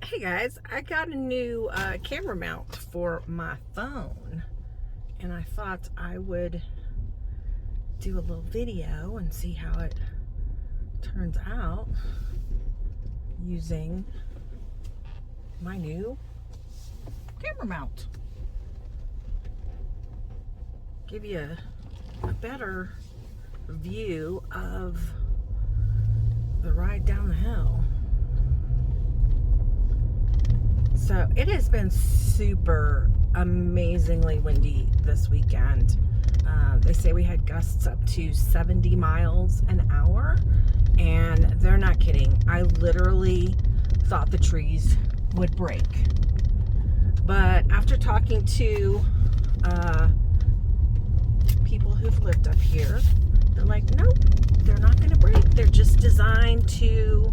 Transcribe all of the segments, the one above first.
Hey guys, I got a new camera mount for my phone, and I thought I would do a little video and see how it turns out using my new camera mount. Give you a better view of the ride down the hill. So it has been super amazingly windy this weekend. They say we had gusts up to 70 miles an hour, and they're not kidding. I literally thought the trees would break. But after talking to people who've lived up here, they're like, nope, they're not going to break. They're just designed to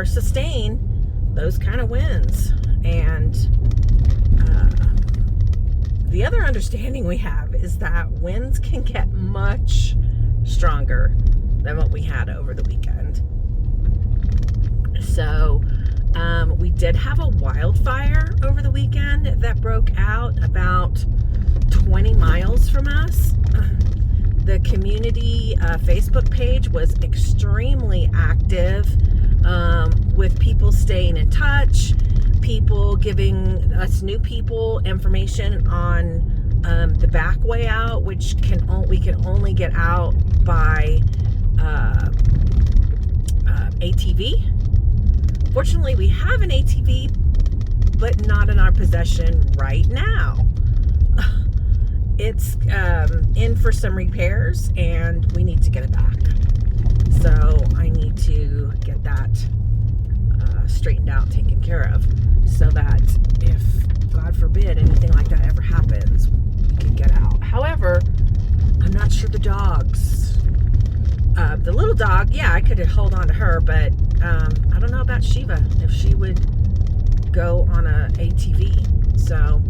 sustain those kind of winds. And the other understanding we have is that winds can get much stronger than what we had over the weekend. So we did have a wildfire over the weekend that broke out about 20 miles from us. The community Facebook page was extremely active, with people staying in touch, people giving us new people information on the back way out, which we can only get out by ATV. Fortunately, we have an ATV, but not in our possession right now. It's in for some repairs, and we need to get it back. So I need to get that straightened out, taken care of, so that if, God forbid, anything like that ever happens, we can get out. However, I'm not sure the dogs. The little dog, yeah, I could hold on to her, but I don't know about Shiva, if she would go on a ATV. So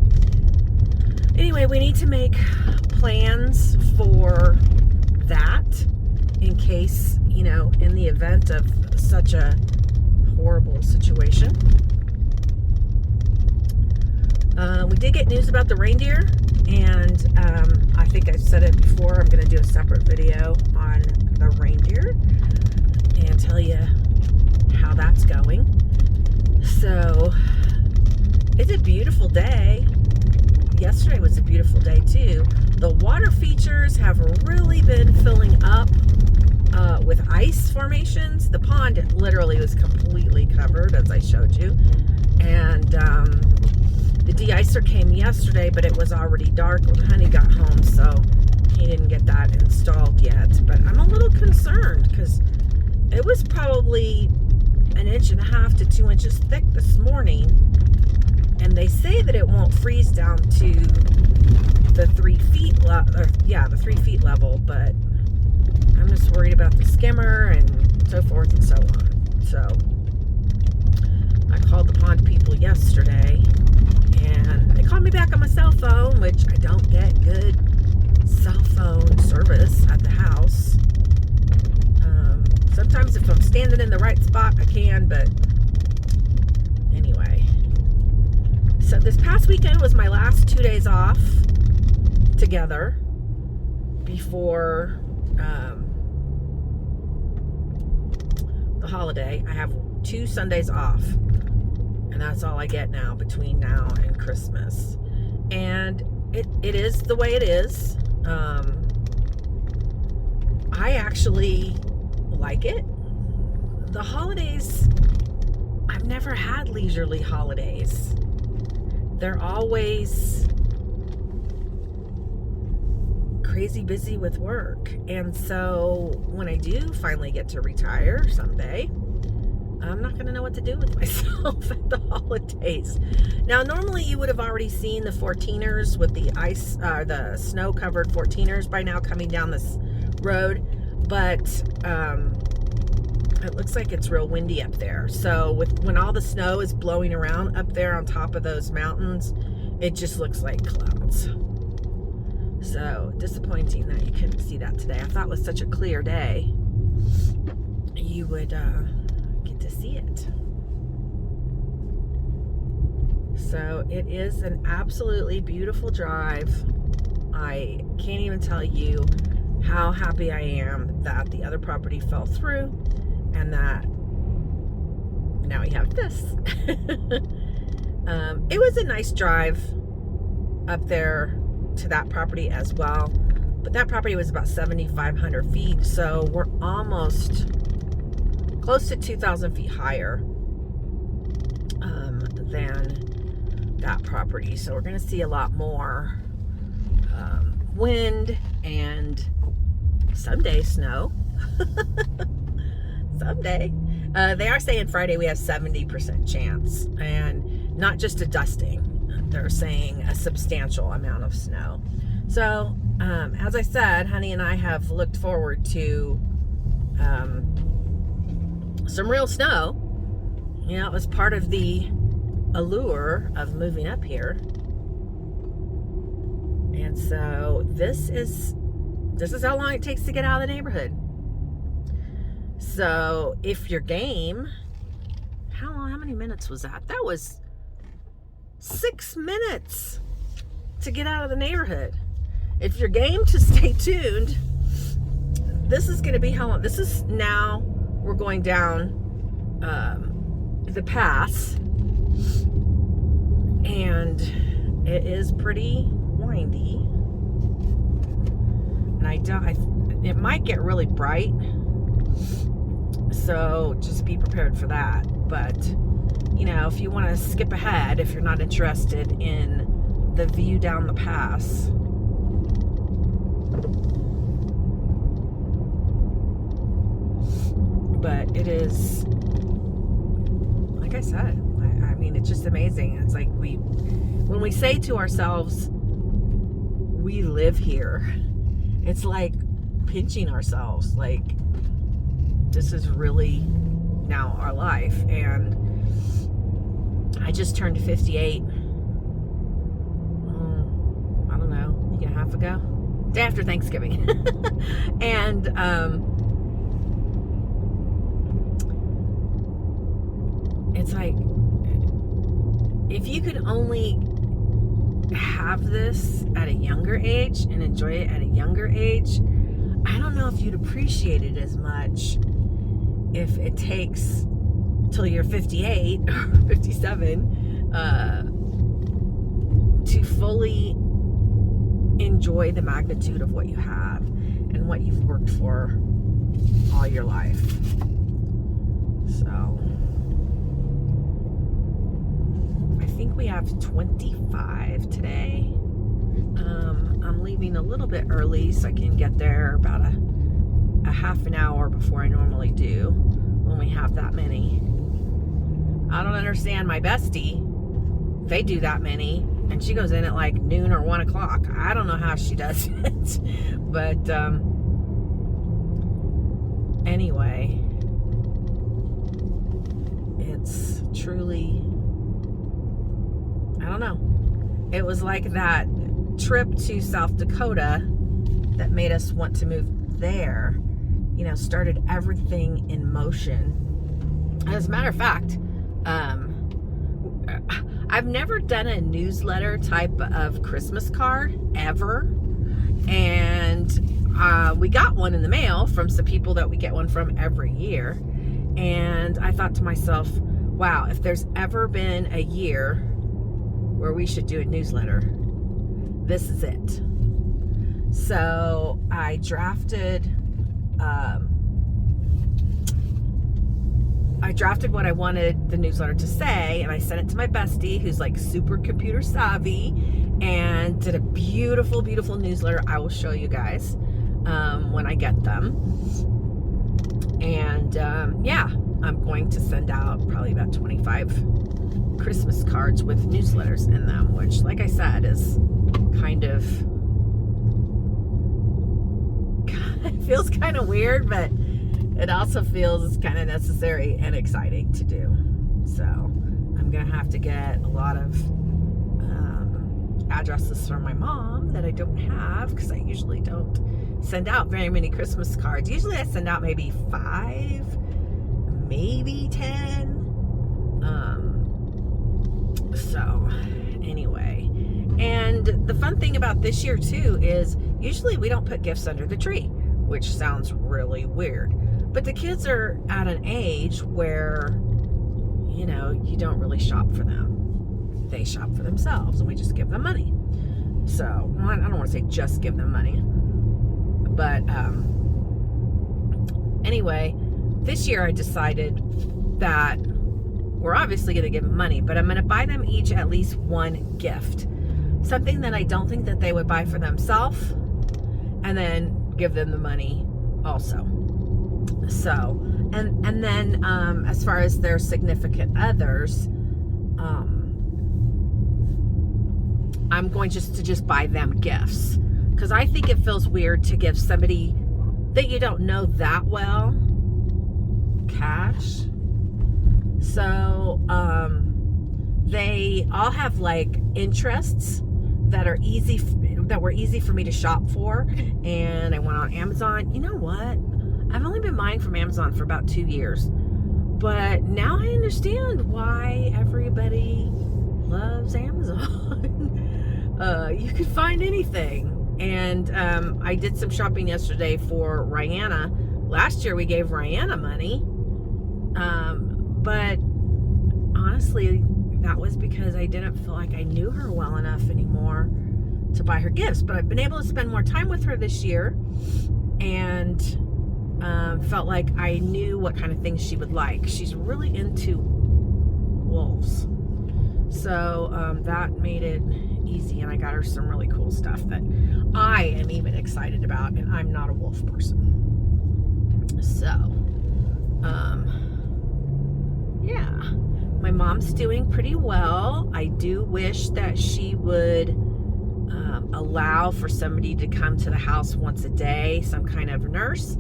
anyway, we need to make plans for that in case, in the event of such a horrible situation. We did get news about the reindeer, and I think I said it before, I'm going to do a separate video on the reindeer and tell you how that's going. So it's a beautiful day. Yesterday was a beautiful day too. The water features have really been filling up with ice formations. The pond literally was completely covered, as I showed you. And the de-icer came yesterday, but it was already dark when Honey got home, so he didn't get that installed yet. But I'm a little concerned because it was probably 1.5 to 2 inches thick this morning. And they say that it won't freeze down to the 3 feet the 3 feet level, but I'm just worried about the skimmer and so forth and so on. So I called the pond people yesterday, and they called me back on my cell phone, which I don't get good cell phone service at the house. Sometimes if I'm standing in the right spot, I can, but anyway. So this past weekend was my last 2 days off together before the holiday. I have 2 Sundays off, and that's all I get now between now and Christmas. And it is the way it is. I actually like it. The holidays, I've never had leisurely holidays. They're always crazy busy with work. And so when I do finally get to retire someday, I'm not going to know what to do with myself at the holidays. Now, normally you would have already seen the 14ers with the ice, the snow-covered 14ers by now coming down this road. But it looks like it's real windy up there. So when all the snow is blowing around up there on top of those mountains, it just looks like clouds. So disappointing that you couldn't see that today. I thought it was such a clear day. you would get to see it. So it is an absolutely beautiful drive. I can't even tell you how happy I am that the other property fell through and that now we have this. It was a nice drive up there to that property as well, but that property was about 7,500 feet, so we're almost close to 2,000 feet higher than that property. So we're going to see a lot more wind and someday snow. Someday. They are saying Friday we have 70% chance, and not just a dusting. They're saying a substantial amount of snow. So, as I said, honey and I have looked forward to some real snow. You know, it was part of the allure of moving up here. And so this is how long it takes to get out of the neighborhood. So if you're game, how many minutes was that? That was 6 minutes to get out of the neighborhood. If you're game to stay tuned, this is going to be how long. This is now, we're going down the pass, and it is pretty windy, and it might get really bright, so just be prepared for that. But you know, if you want to skip ahead, if you're not interested in the view down the pass, but it is, like I said, I mean, it's just amazing. It's like when we say to ourselves, we live here, it's like pinching ourselves, like this is really now our life. And I just turned 58, I don't know, a week and a half ago, day after Thanksgiving. And it's like, if you could only have this at a younger age and enjoy it at a younger age, I don't know if you'd appreciate it as much if it takes till you're 58 or 57 to fully enjoy the magnitude of what you have and what you've worked for all your life. So I think we have 25 today. I'm leaving a little bit early so I can get there about a half an hour before I normally do when we have that many. I don't understand my bestie. They do that many, and she goes in at like noon or 1 o'clock. I don't know how she does it. But anyway, it's truly, I don't know. It was like that trip to South Dakota that made us want to move there, you know, started everything in motion. As a matter of fact, I've never done a newsletter type of Christmas card ever, and we got one in the mail from some people that we get one from every year, and I thought to myself, wow, if there's ever been a year where we should do a newsletter, this is it. So I drafted what I wanted the newsletter to say, and I sent it to my bestie, who's like super computer savvy, and did a beautiful, beautiful newsletter. I will show you guys when I get them. And yeah, I'm going to send out probably about 25 Christmas cards with newsletters in them, which, like I said, is kind of feels kind of weird, but it also feels kind of necessary and exciting to do. So I'm gonna have to get a lot of addresses from my mom that I don't have, because I usually don't send out very many Christmas cards. Usually I send out maybe 5 maybe 10. So anyway, and the fun thing about this year too is usually we don't put gifts under the tree, which sounds really weird, but the kids are at an age where, you know, you don't really shop for them. They shop for themselves, and we just give them money. So I don't want to say just give them money, but anyway, this year I decided that we're obviously going to give them money, but I'm going to buy them each at least one gift, something that I don't think that they would buy for themselves, and then give them the money also. So, and then as far as their significant others, I'm going to just buy them gifts, because I think it feels weird to give somebody that you don't know that well cash. So they all have like interests that are easy, that were easy for me to shop for, and I went on Amazon. You know what? I've only been buying from Amazon for about 2 years, but now I understand why everybody loves Amazon. You could find anything, and I did some shopping yesterday for Rihanna. Last year we gave Rihanna money, but honestly, that was because I didn't feel like I knew her well enough anymore to buy her gifts. But I've been able to spend more time with her this year, and felt like I knew what kind of things she would like. She's really into wolves, so that made it easy, and I got her some really cool stuff that I am even excited about, and I'm not a wolf person. So yeah, my mom's doing pretty well. I do wish that she would allow for somebody to come to the house once a day, some kind of nurse,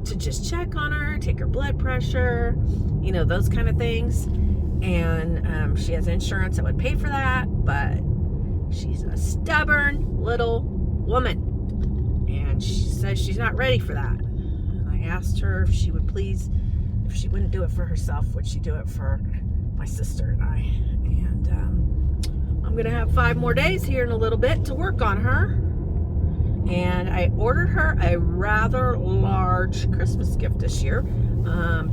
to just check on her, take her blood pressure, you know, those kind of things. And she has insurance that would pay for that, but she's a stubborn little woman, and she says she's not ready for that. And I asked her if she would please, if she wouldn't do it for herself, would she do it for my sister and I? And I'm gonna have 5 more days here in a little bit to work on her. And I ordered her a rather large Christmas gift this year,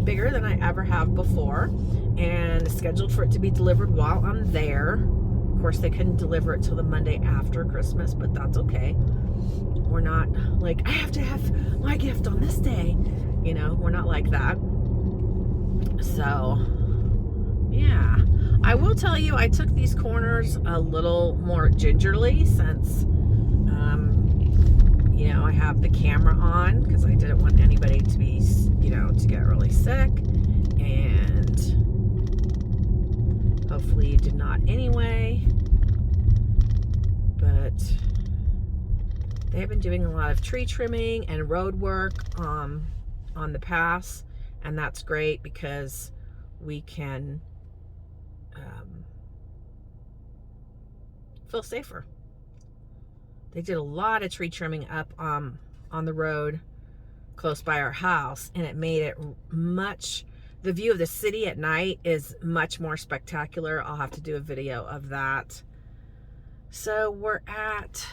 bigger than I ever have before, and scheduled for it to be delivered while I'm there. Of course, they couldn't deliver it till the Monday after Christmas, but that's okay. We're not like, I have to have my gift on this day. You know, we're not like that. So, yeah. I will tell you, I took these corners a little more gingerly since, you know, I have the camera on because I didn't want anybody to be, you know, to get really sick. And hopefully you did not anyway. But they have been doing a lot of tree trimming and road work on the pass, and that's great because we can feel safer. They did a lot of tree trimming up on the road close by our house, and it made it much, the view of the city at night is much more spectacular. I'll have to do a video of that. So we're at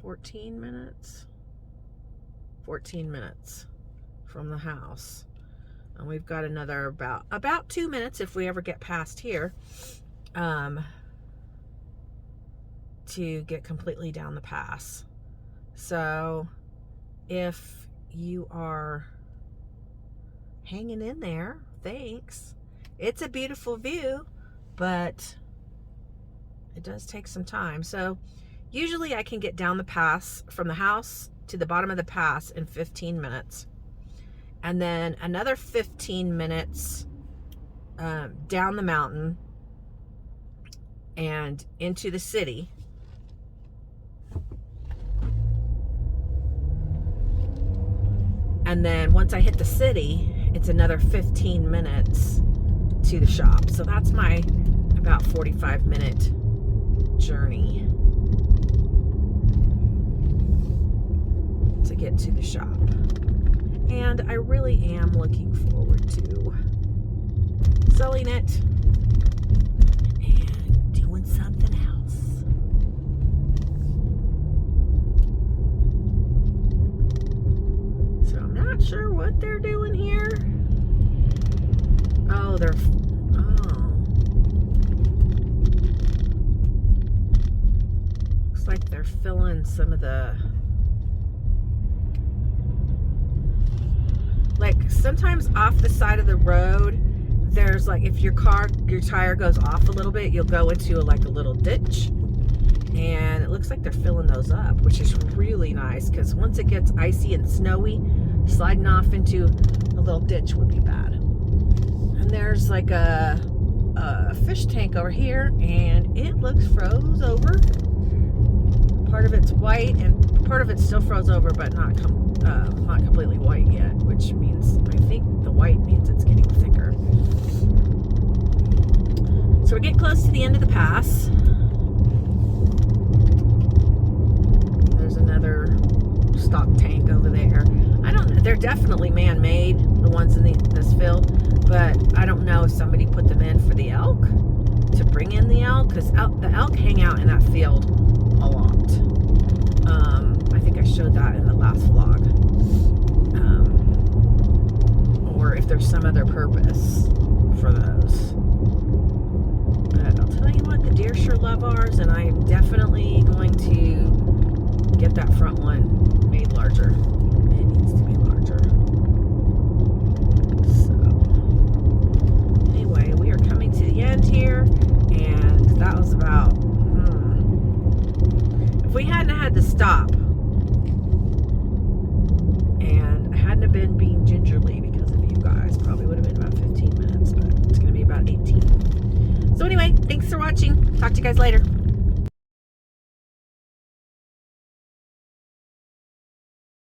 14 minutes from the house, and we've got another about 2 minutes if we ever get past here to get completely down the pass. So if you are hanging in there, thanks. It's a beautiful view, but it does take some time. So usually I can get down the pass from the house to the bottom of the pass in 15 minutes. And then another 15 minutes down the mountain and into the city. And then once I hit the city, it's another 15 minutes to the shop. So that's my about 45-minute journey to get to the shop. And I really am looking forward to selling it and doing something else. So I'm not sure what they're doing here. Oh, looks like they're filling some of the, like sometimes off the side of the road, there's like, if your tire goes off a little bit, you'll go into like a little ditch, and it looks like they're filling those up, which is really nice, because once it gets icy and snowy, sliding off into a little ditch would be bad. And there's like a fish tank over here, and it looks froze over. Part of it's white and part of it's still froze over, but not completely white yet, which means, I think the white means it's getting thicker. So we're getting close to the end of the pass. There's another stock tank over there. They're definitely man-made, the ones in this field, but I don't know if somebody put them in for the elk, to bring in the elk, because the elk hang out in that field a lot. I think I showed that in the last vlog. Or if there's some other purpose for those. But I'll tell you what, the deer sure love ours, and I am definitely going to get that front one made larger. It needs to be larger. So, anyway, we are coming to the end here, and that was about, if we hadn't had to stop, and I hadn't have been being gingerly because of you guys, probably would have been about 15 minutes, but it's going to be about 18. So anyway, thanks for watching. Talk to you guys later.